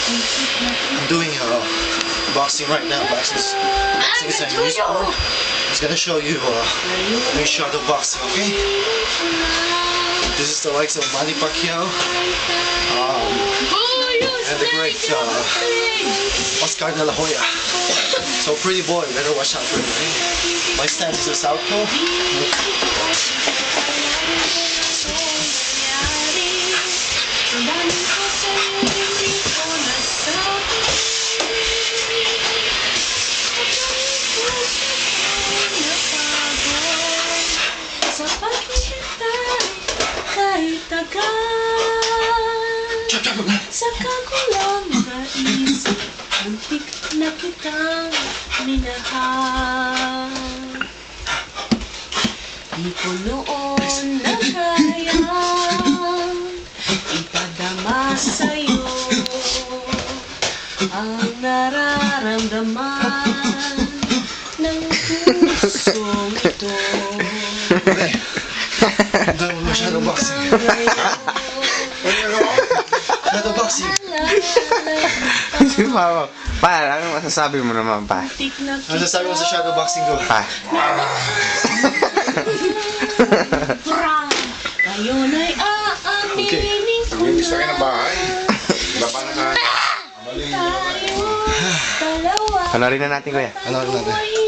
I'm doing boxing right now. Boxing is a new sport. I'm just gonna show you new shadow boxing, okay? This is the likes of Manny Pacquiao and the great Oscar De La Hoya. So pretty boy, better watch out for him. Okay? My stance is a southpaw. Sa kakulang kaisip, muntik na kitang minahal. Di ko noon na kayang ipadama sa'yo ang nararamdaman ng pusong ito. Dahil mo shadow boxing. Shadow boxing. Si Pao. Pa, ano masasabi mo naman, pa? Ano sasabi mo sa shadow boxing ko? Pa. Ngayon ay aaminin ko na Gusto kayo ng bahay. Laban na tayo dalawa Panorin na natin, kuya. Ano natin?